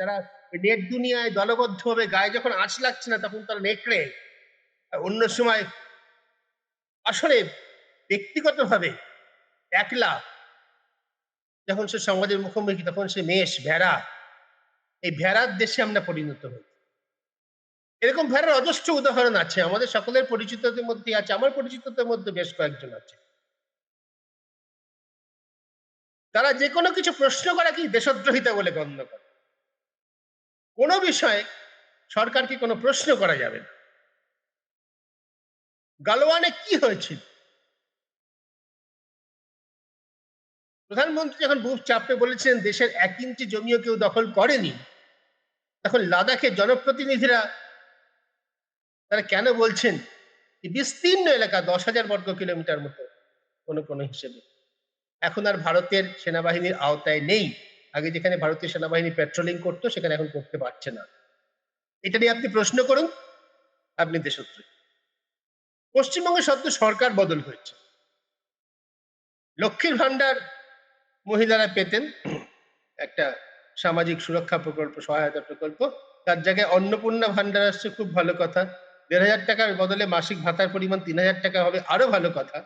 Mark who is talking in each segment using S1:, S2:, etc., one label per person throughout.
S1: যারা নেট দুনিয়ায় দলবদ্ধভাবে গায়ে যখন আঁচ লাগছে না তখন তারা নেকড়ে, আর অন্য সময় আসলে ব্যক্তিগতভাবে একলা যখন সে সমাজের মুখোমুখি তখন সে মেষ, ভেড়া। এই ভেড়ার দেশে আমরা পরিণত হই। এরকম ভেড়ার অজস্র উদাহরণ আছে, আমাদের সকলের পরিচিতদের মধ্যে আছে, আমার পরিচিতদের মধ্যে বেশ কয়েকজন আছে। তারা যে কোনো কিছু প্রশ্ন করাকেই দেশদ্রোহিতা বলে গণ্য করে। কোনো বিষয়ে সরকারকে কোনো প্রশ্ন করা যাবে না। গালওয়ানে কি হয়েছিল? প্রধানমন্ত্রী যখন বুক চাপড়ে বলেছিলেন দেশের 1 ইঞ্চি জমিও কেউ দখল করেনি, তখন লাদাখের জনপ্রতিনিধিরা তারা কেন বলছেন বিস্তীর্ণ এলাকা 10,000 বর্গ কিলোমিটার মতো কোনো কোনো হিসেবে এখন আর ভারতের সেনাবাহিনীর আওতায় নেই। আগে যেখানে ভারতীয় সেনাবাহিনী পেট্রোলিং করতো সেখানে এখন করতে পারছে না। এটা নিয়ে আপনি প্রশ্ন করুন, আপনি দেশদ্রোহী। পশ্চিমবঙ্গে সদ্য সরকার বদল হয়েছে। লক্ষ্মীর ভান্ডার মহিলারা পেতেন, একটা সামাজিক সুরক্ষা প্রকল্প, সহায়তা প্রকল্প। তার জায়গায় অন্নপূর্ণা ভান্ডার আসছে, খুব ভালো কথা। 1,500 টাকার বদলে মাসিক ভাতার পরিমাণ 3,000 টাকা হবে, আরো ভালো কথা।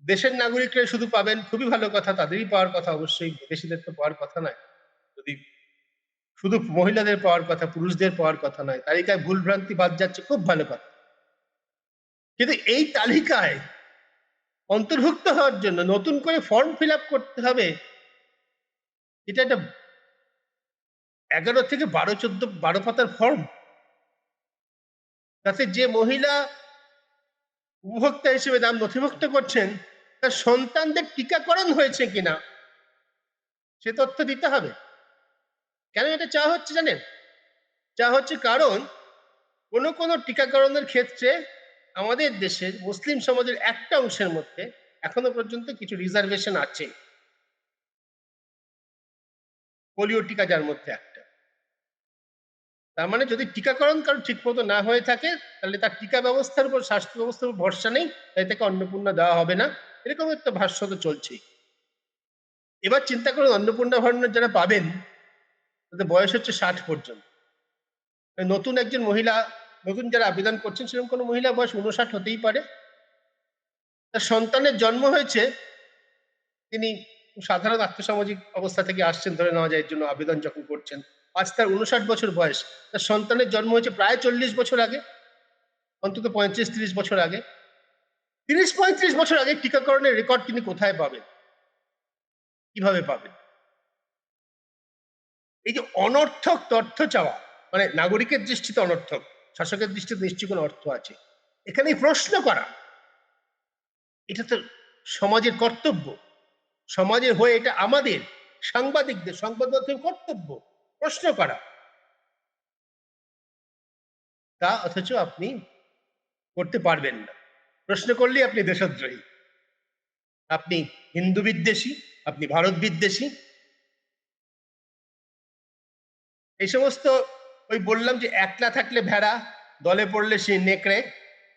S1: দেশের নাগরিকরা শুধু পাবেন, খুবই ভালো কথা, তাদেরই পাওয়ার কথা, অবশ্যই বিদেশিদের তো পাওয়ার কথা নয়। যদি শুধু মহিলাদের পাওয়ার কথা, পুরুষদের পাওয়ার কথা নয়, তালিকায় ভুলভ্রান্তি বাদ যাচ্ছে, খুব ভালো কথা। কিন্তু এই তালিকায় অন্তর্ভুক্ত হওয়ার জন্য নতুন করে ফর্ম ফিল আপ করতে হবে, এটা একটা 11 থেকে 12 পাতার ফর্ম। তাতে যে মহিলা উপভোক্তা হিসেবে নাম নথিভুক্ত করছেন তার সন্তানদের টিকাকরণ হয়েছে কিনা সে তথ্য দিতে হবে। কেন এটা চাওয়া হচ্ছে জানেন? চাওয়া হচ্ছে কারণ কোনো টিকাকরণের ক্ষেত্রে আমাদের দেশের মুসলিম সমাজের একটা অংশের মধ্যে এখনো পর্যন্ত কিছু রিজার্ভেশন আছে। পোলিও টিকা যার মধ্যে একটা। তার মানে যদি টিকাকরণ কারণ ঠিক মতো না হয়ে থাকে তাহলে তার টিকা ব্যবস্থার উপর, স্বাস্থ্য ব্যবস্থার উপর ভরসা নেই, তাই তাকে অন্নপূর্ণা দেওয়া হবে না, এরকম একটা ভাষ্য তো চলছেই। এবার চিন্তা করুন অন্নপূর্ণা ভান্ডার যারা পাবেন তাদের বয়স হচ্ছে 60 পর্যন্ত। নতুন একজন মহিলা, নতুন যারা আবেদন করছেন সেরকম কোনো মহিলা বয়স 59 হতেই পারে। তার সন্তানের জন্ম হয়েছে, তিনি সাধারণ আর্থসামাজিক অবস্থা থেকে আসছেন ধরে নেওয়া যায়, এর জন্য আবেদন যখন করছেন। আজ তার 59 বছর বয়স, তার সন্তানের জন্ম হয়েছে প্রায় 40 বছর আগে, অন্তত 35-30 বছর আগে। 30-35 বছর আগে টিকাকরণের রেকর্ড তিনি কোথায় পাবেন, কিভাবে পাবেন? এই যে অনর্থক তথ্য চাওয়া, মানে নাগরিকের দৃষ্টিতে অনর্থক, শাসকের দৃষ্টিতে নিশ্চয়ই কোনো অর্থ আছে। এখানে প্রশ্ন করা, এটা তো সমাজের কর্তব্য। সমাজের হয়ে এটা আমাদের সাংবাদিকদের, সংবাদ মাধ্যমের কর্তব্য প্রশ্ন করা। তা অথচ আপনি করতে পারবেন না। প্রশ্ন করলেই আপনি দেশদ্রোহী, আপনি হিন্দু বিদ্বেষী, আপনি ভারত বিদ্বেষী। এই সমস্ত, ওই বললাম যে একলা থাকলে ভেড়া, দলে পড়লে সে নেকড়ে,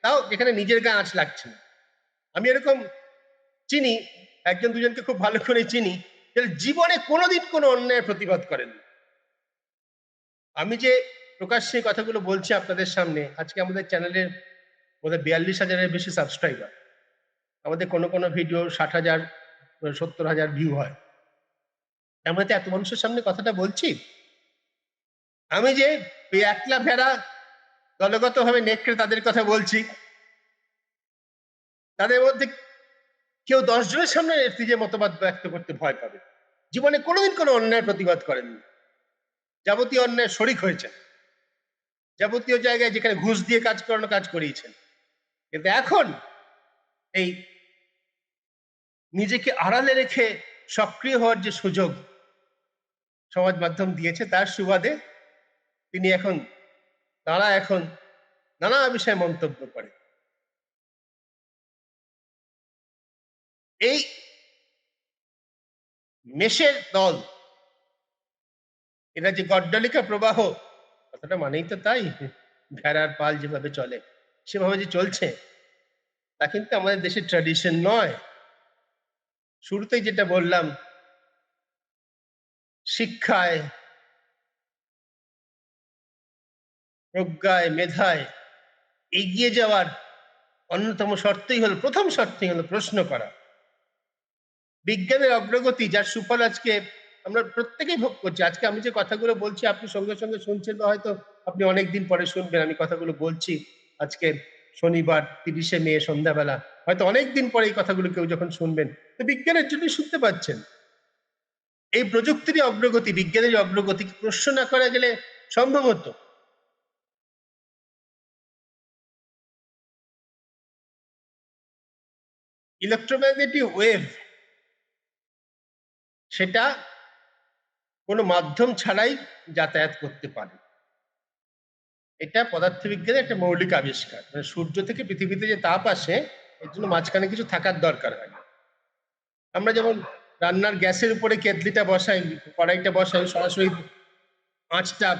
S1: তাও যেখানে নিজের গায়ে আঁচ লাগছে না। আমি এরকম চিনি, একজন দুজনকে খুব ভালো করে চিনি, জীবনে কোনোদিন কোনো অন্যায়ের প্রতিবাদ করেন। আমি যে প্রকাশ্যে কথাগুলো বলছি আপনাদের সামনে, আজকে আমাদের চ্যানেলের বোধহয় 42,000-এর বেশি সাবস্ক্রাইবার। আমাদের কোনো ভিডিও 60,000, 70,000 ভিউ হয়। আমরা তো এত মানুষের সামনে কথাটা বলছি। আমি যে একলা ভেড়া দলগতভাবে নেকড়ে তাদের কথা বলছি, তাদের মধ্যে কেউ 10 জনের সামনে নিজের মতবাদ ব্যক্ত করতে ভয় পাবে। জীবনে কোনোদিন কোনো অন্যায়ের প্রতিবাদ করেননি, যাবতীয় অন্যায় শরিক হয়েছেন, যাবতীয় জায়গায় যেখানে ঘুষ দিয়ে কাজ করানো কাজ করিয়েছেন। কিন্তু এখন এই নিজেকে আড়ালে রেখে সক্রিয় হওয়ার যে সুযোগ সমাজ মাধ্যম দিয়েছে, তার সুবাদে তারা এখন নানা বিষয়ে মন্তব্য করে। এই মেষের দল, এরা যে গড্ডলিকা প্রবাহ, কথাটা মানেই তো তাই, ভেড়ার পাল যেভাবে চলে সেভাবে যে চলছে, তা কিন্তু আমাদের দেশের ট্র্যাডিশন নয়। শুরুতেই যেটা বললাম, শিক্ষায়, প্রজ্ঞায়, মেধায় এগিয়ে যাওয়ার অন্যতম শর্তই হলো, প্রথম শর্তই হলো প্রশ্ন করা। বিজ্ঞানের অগ্রগতি যার সুফল আজকে আমরা প্রত্যেকেই ভোগ করছি। আজকে আমি যে কথাগুলো বলছি আপনি সঙ্গে সঙ্গে শুনছেন, বা হয়তো আপনি অনেকদিন পরে শুনবেন। আমি কথাগুলো বলছি আজকে শনিবার 30শে মে সন্ধ্যাবেলা, হয়তো অনেকদিন পরে এই কথাগুলো কেউ যখন শুনবেন, তো বিজ্ঞানের জন্যই শুনতে পাচ্ছেন। এই প্রযুক্তিরই অগ্রগতি, বিজ্ঞানের অগ্রগতি প্রশ্ন না করা গেলে সম্ভব হতো? ইলেকট্রোম্যাগনেটিক ওয়েভ, সেটা কোনো মাধ্যম ছাড়াই যাতায়াত করতে পারে। এটা পদার্থবিজ্ঞানের একটা মৌলিক আবিষ্কার। মানে সূর্য থেকে পৃথিবীতে যে তাপ আসে, এর জন্য মাঝখানে কিছু থাকার দরকার হয় না। আমরা যেমন রান্নার গ্যাসের উপরে কেতলিটা বসাই, কড়াইটা বসাই, সরাসরি আঁচটা,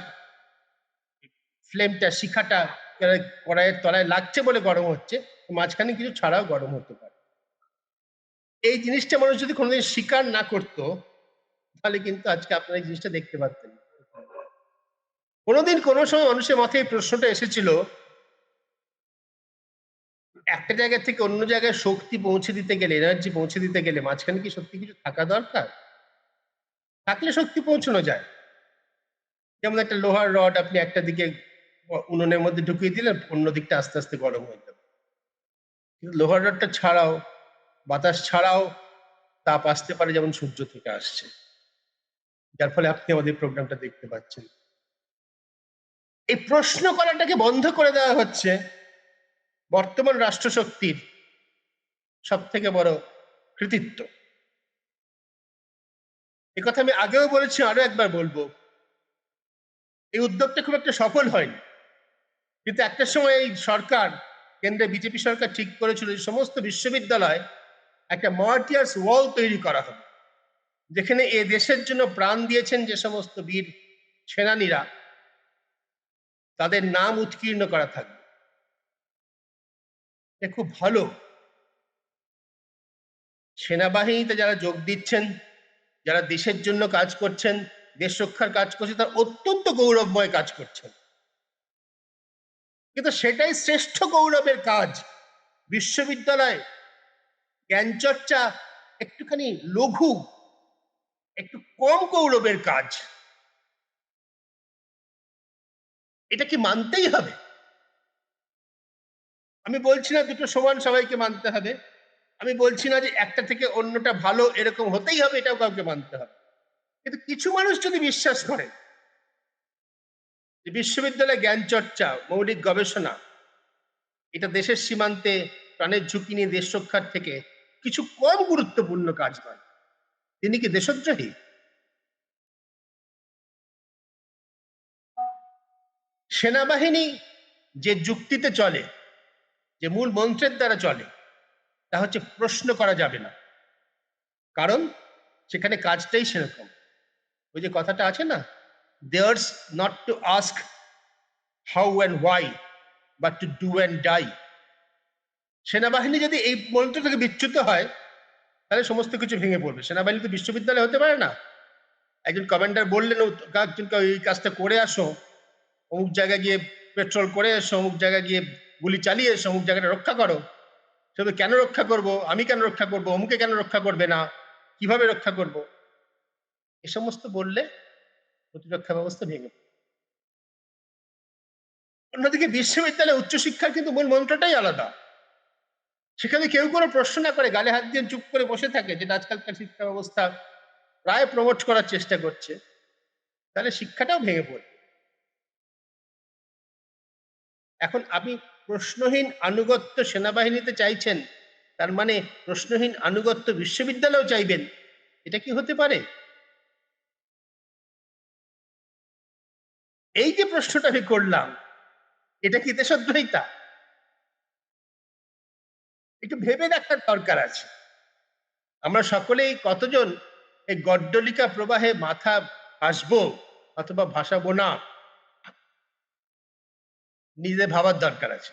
S1: ফ্লেমটা, শিখাটা কড়াইয়ের তলায় লাগছে বলে গরম হচ্ছে, মাঝখানে কিছু ছাড়াও গরম হতে পারে। এই জিনিসটা মানুষ যদি কোনোদিন স্বীকার না করতো, তাহলে কিন্তু আজকে আপনারা এই জিনিসটা দেখতে পাচ্ছেন। কোনোদিন কোনো সময় মানুষের মাথায় এই প্রশ্নটা এসেছিল, একটা জায়গা থেকে অন্য জায়গায় শক্তি পৌঁছে দিতে গেলে, এনার্জি পৌঁছে দিতে গেলে মাঝখানে কি সত্যি কিছু থাকা দরকার? থাকলে শক্তি পৌঁছানো যায়। যেমন একটা লোহার রড আপনি একটা দিকে উনুনের মধ্যে ঢুকিয়ে দিলেন, অন্য দিকটা আস্তে আস্তে গরম হয়ে যাবে। কিন্তু লোহার রডটা ছাড়াও, বাতাস ছাড়াও তাপ আসতে পারে, যেমন সূর্য থেকে আসছে, যার ফলে আপনি আমাদের প্রোগ্রামটা দেখতে পাচ্ছেন। এই প্রশ্ন করাটাকে বন্ধ করে দেওয়া হচ্ছে বর্তমান রাষ্ট্রশক্তির সব থেকে বড় কৃতিত্ব। এ কথা আমি আগেও বলেছি, আরো একবার বলবো। এই উদ্যোগটা খুব একটা সফল হয়নি, কিন্তু একটা সময় এই সরকার, কেন্দ্রে বিজেপি সরকার ঠিক করেছিল যে সমস্ত বিশ্ববিদ্যালয় একটা মার্টিয়ার্স ওয়াল তৈরি করা হবে, যেখানে এ দেশের জন্য প্রাণ দিয়েছেন যে সমস্ত বীর সেনানীরা, তাদের নাম উৎকীর্ণ করা থাকবে। এ খুব ভালো। সেনাবাহিনীতে যারা যোগ দিচ্ছেন, যারা দেশের জন্য কাজ করছেন, দেশ রক্ষার কাজ করছে, তারা অত্যন্ত গৌরবময় কাজ করছেন। কিন্তু সেটাই শ্রেষ্ঠ গৌরবের কাজ। বিশ্ববিদ্যালয় জ্ঞান চর্চা একটুখানি লঘু, একটু কম গৌরবের কাজ। এটা কি মানতেই হবে? আমি বলছি না দুটো সমান সবাইকে মানতে হবে, আমি বলছি না যে একটা থেকে অন্যটা ভালো এরকম হতেই হবে, এটাও কাউকে মানতে হবে। কিন্তু কিছু মানুষ যদি বিশ্বাস করে যে বিশ্ববিদ্যালয়ে জ্ঞান চর্চা, মৌলিক গবেষণা, এটা দেশের সীমান্তে প্রাণের ঝুঁকি নিয়ে দেশ রক্ষার থেকে কিছু কম গুরুত্বপূর্ণ কাজ নয়, তিনি কি দেশদ্রোহী? সেনাবাহিনী যে যুক্তিতে চলে, যে মূল মন্ত্রের দ্বারা চলে, তা হচ্ছে প্রশ্ন করা যাবে না। কারণ সেখানে কাজটাই সেরকম। ওই যে কথাটা আছে না, there's not to ask how and why, but to do and die. সেনাবাহিনী যদি এই মন্ত্র থেকে বিচ্যুত হয়, তাহলে সমস্ত কিছু ভেঙে পড়বে। সেনাবাহিনী তো বিশ্ববিদ্যালয় হতে পারে না। একজন কমান্ডার বললেন একজনকে এই কাজটা করে আসো, অমুক জায়গায় গিয়ে পেট্রোল করে এসো, অমুক জায়গায় গিয়ে গুলি চালিয়ে এসো, অমুক জায়গাটা রক্ষা করো। সেটা কেন রক্ষা করব, আমি কেন রক্ষা করব, অমুকে কেন রক্ষা করবে না, কিভাবে রক্ষা করব, এ সমস্ত বললে প্রতিরক্ষা ব্যবস্থা ভেঙে পড়ে। অন্যদিকে বিশ্ববিদ্যালয়ে উচ্চশিক্ষার কিন্তু মূল মন্ত্রটাই আলাদা। সেখানে কেউ কোনো প্রশ্ন না করে গালে হাত দিয়ে চুপ করে বসে থাকে, যেটা আজকালকার শিক্ষা ব্যবস্থা প্রায় প্রমোট করার চেষ্টা করছে, তাহলে শিক্ষাটাও ভেঙে পড়বে। এখন আপনি প্রশ্নহীন আনুগত্য সেনাবাহিনীতে চাইছেন, তার মানে প্রশ্নহীন আনুগত্য বিশ্ববিদ্যালয়েও চাইবেন? এটা কি হতে পারে? এই যে প্রশ্নটা আমি করলাম, এটা কি দেশদ্রোহিতা? একটু ভেবে দেখার দরকার আছে। আমরা সকলেই কতজন এই গড্ডলিকা প্রবাহে মাথা ভাসবো অথবা ভাসাবো না, নিজে ভাবার দরকার আছে।